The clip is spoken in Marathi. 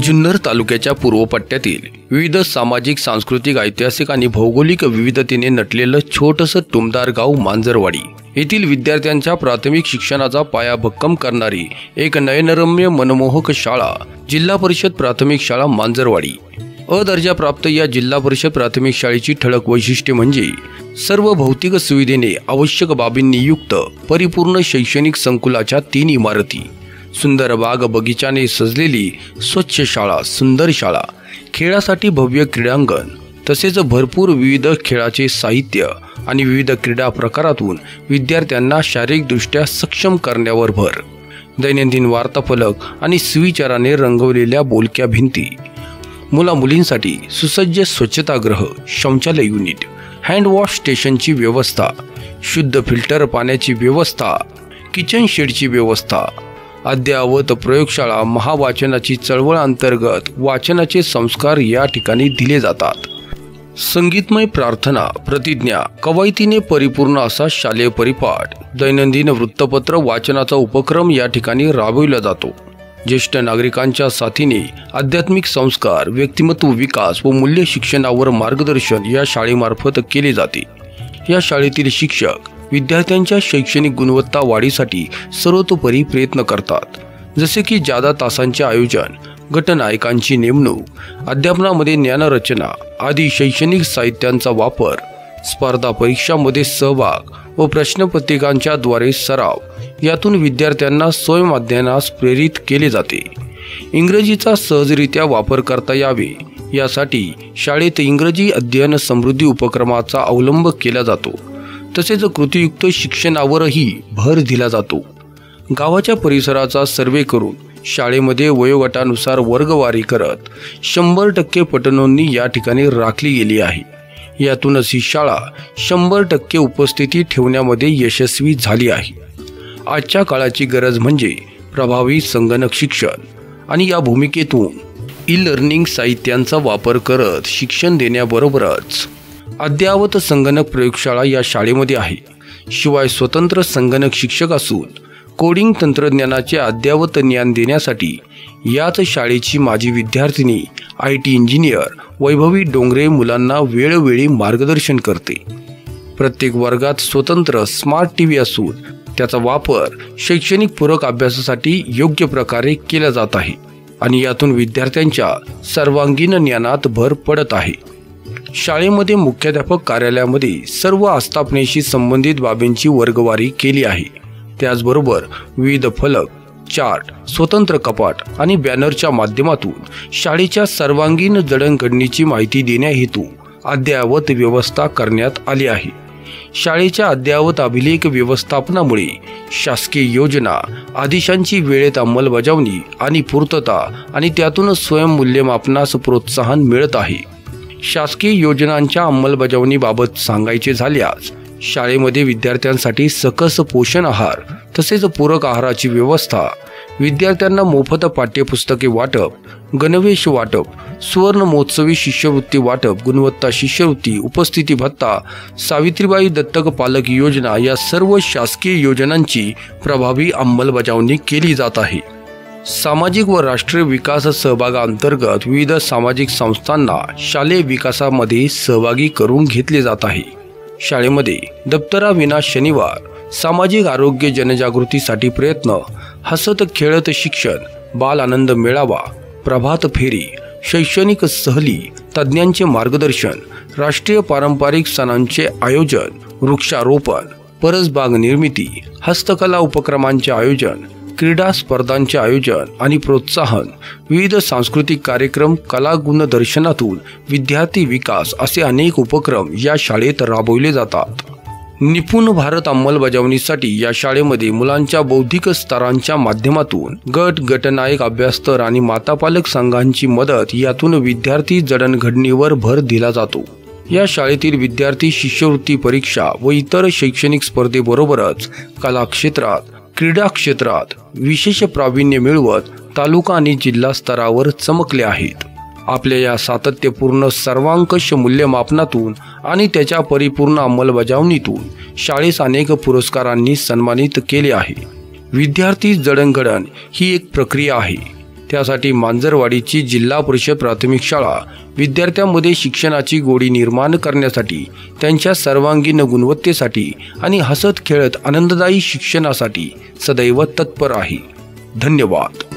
जुन्नर तालुक्याच्या पूर्व पट्ट्यातील विविध सामाजिक, सांस्कृतिक, ऐतिहासिक आणि भौगोलिक विविधतेने नटलेलं छोटंसं टुमदार गाव मांजरवाडी येथील विद्यार्थ्यांच्या प्राथमिक शिक्षणाचा पाया भक्कम करणारी एक नयनरम्य मनमोहक शाळा जिल्हा परिषद प्राथमिक शाळा मांजरवाडी। दर्जाप्राप्त या जिल्हा परिषद प्राथमिक शाळेची ठळक वैशिष्ट्ये म्हणजे सर्व भौतिक सुविधेने आवश्यक बाबींनी युक्त परिपूर्ण शैक्षणिक संकुलाच्या 3 इमारती, सुंदर बाग बगीचाने सजलेली स्वच्छ शाळा, सुंदर शाळा, खेळासाठी भव्य क्रीडांगण, तसेच भरपूर विविध खेळाचे साहित्य आणि विविध क्रीडा प्रकारातून विद्यार्थ्यांना शारीरिकदृष्ट्या सक्षम करण्यावर भर। दैनंदिन वार्ताफलक आणि सुविचाराने रंगवलेल्या बोलक्या भिंती, मुला-मुलींसाठी सुसज्ज स्वच्छतागृह, शौचालय युनिट, हँड वॉश स्टेशनची व्यवस्था, शुद्ध फिल्टर पाण्याची व्यवस्था, किचन शेडची व्यवस्था, अद्ययावत प्रयोगशाळा, महावाचनाची चळवळ अंतर्गत वाचनाचे संस्कार या ठिकाणी दिले जातात। संगीतमय प्रार्थना, प्रतिज्ञा, कवायतीने परिपूर्ण असा शालेय परिपाठ, दैनंदिन वृत्तपत्र वाचनाचा उपक्रम या ठिकाणी राबविला जातो। ज्येष्ठ नागरिकांच्या साथीने आध्यात्मिक संस्कार, व्यक्तिमत्व विकास व मूल्य शिक्षणावर मार्गदर्शन या शाळेमार्फत केले जाते। या शाळेतील शिक्षक विद्यार्थ्यांच्या शैक्षणिक गुणवत्ता वाढीसाठी सर्वतोपरी प्रयत्न करतात, जसे की जादा तासांचे आयोजन, गटनायकांची नेमणूक, अध्यापनामध्ये ज्ञानरचना आदी शैक्षणिक साहित्यांचा वापर, स्पर्धा परीक्षांमध्ये सहभाग व प्रश्नपत्रिकांच्या द्वारे सराव यातून विद्यार्थ्यांना स्वयंअध्ययनास प्रेरित केले जाते। इंग्रजीचा सहजरित्या वापर करता यावे यासाठी शाळेत इंग्रजी अध्ययन समृद्धी उपक्रमाचा अवलंब केला जातो, तसेच कृतीयुक्त शिक्षणावरही भर दिला जातो। गावाच्या परिसराचा सर्वे करून शाळेमध्ये वयोगटानुसार वर्गवारी करत 100% पटनोंदणी या ठिकाणी राखली गेली आहे। यातूनच ही शाळा 100% उपस्थिती ठेवण्यामध्ये यशस्वी झाली आहे। आजच्या काळाची गरज म्हणजे प्रभावी संगणक शिक्षण आणि या भूमिकेतून ई-लर्निंग साहित्यांचा वापर करत शिक्षण देण्याबरोबरच अद्ययावत संगणक प्रयोगशाळा या शाळेमध्ये आहे। शिवाय स्वतंत्र संगणक शिक्षक असून कोडिंग तंत्रज्ञानाचे अद्ययावत ज्ञान देण्यासाठी याच शाळेची माजी विद्यार्थिनी IT इंजिनियर वैभवी डोंगरे मुलांना वेळोवेळी मार्गदर्शन करते। प्रत्येक वर्गात स्वतंत्र स्मार्ट TV असून त्याचा वापर शैक्षणिक पूरक अभ्यासासाठी योग्य प्रकारे केला जात आहे आणि यातून विद्यार्थ्यांच्या सर्वांगीण ज्ञानात भर पडत आहे। शाळेमध्ये मुख्याध्यापक कार्यालयामध्ये सर्व आस्थापनेशी संबंधित बाबींची वर्गवारी केली आहे। त्याचबरोबर विविध फलक, चार्ट, स्वतंत्र कपाट आणि बॅनरच्या माध्यमातून शाळेच्या सर्वांगीण जडणघडणीची माहिती देण्याहेतू अद्ययावत व्यवस्था करण्यात आली आहे। शाळेच्या अद्ययावत अभिलेख व्यवस्थापनामुळे शासकीय योजना, आदेशांची वेळेत अंमलबजावणी आणि पूर्तता आणि त्यातून स्वयंमूल्यमापनास प्रोत्साहन मिळत आहे। शासकीय योजनांच्या अंमलबजावणीबाबत सांगायचे झाल्यास शाळेमध्ये विद्यार्थ्यांसाठी सकस पोषण आहार तसेच पूरक आहाराची व्यवस्था, विद्यार्थ्यांना मोफत पाठ्यपुस्तके वाटप, गणवेश वाटप, सुवर्ण महोत्सवी शिष्यवृत्ती वाटप, गुणवत्ता शिष्यवृत्ती, उपस्थिती भत्ता, सावित्रीबाई दत्तक पालक योजना या सर्व शासकीय योजनांची प्रभावी अंमलबजावणी केली जात आहे। सामाजिक व राष्ट्रीय विकास सहभागाअंतर्गत विविध सामाजिक संस्थांना शालेय विकासामध्ये सहभागी करून घेतले जात आहे। शाळेमध्ये दप्तराविना शनिवार, सामाजिक आरोग्य जनजागृतीसाठी प्रयत्न, हसत खेळत शिक्षण, बाल आनंद मेळावा, प्रभात फेरी, शैक्षणिक सहली, तज्ज्ञांचे मार्गदर्शन, राष्ट्रीय पारंपरिक सणांचे आयोजन, वृक्षारोपण, परसबाग निर्मिती, हस्तकला उपक्रमांचे आयोजन, क्रीडा स्पर्धांचे आयोजन आणि प्रोत्साहन, विविध सांस्कृतिक कार्यक्रम, कला गुणदर्शनातून विद्यार्थी विकास असे अनेक उपक्रम या शाळेत राबवले जातात। निपुण भारत अंमलबजावणीसाठी या शाळेमध्ये मुलांच्या बौद्धिक स्तरांच्या माध्यमातून गट, गटनायक, अभ्यासतर आणि मातापालक संघांची मदत यातून विद्यार्थी जडणघडणीवर भर दिला जातो। या शाळेतील विद्यार्थी शिष्यवृत्ती परीक्षा व इतर शैक्षणिक स्पर्धेबरोबरच कला क्षेत्रात, क्रीडा क्षेत्रात विशेष प्रावीण्य मिळवत तालुका आणि जिल्हा स्तरावर चमकले आहेत। आपल्या या सातत्यपूर्ण सर्वांकष मूल्यमापनातून आणि त्याच्या परिपूर्ण अंमलबजावणीतून शाळेस अनेक पुरस्कारांनी सन्मानित केले आहे। विद्यार्थी जडणघडण ही एक प्रक्रिया आहे, त्यासाठी मांजरवाडीची जिल्हा परिषद प्राथमिक शाळा विद्यार्थ्यांमध्ये शिक्षणाची गोडी निर्माण करण्यासाठी, त्यांच्या सर्वांगीण गुणवत्तेसाठी आणि हसत खेळत आनंददायी शिक्षणासाठी सदैव तत्पर आहे. धन्यवाद.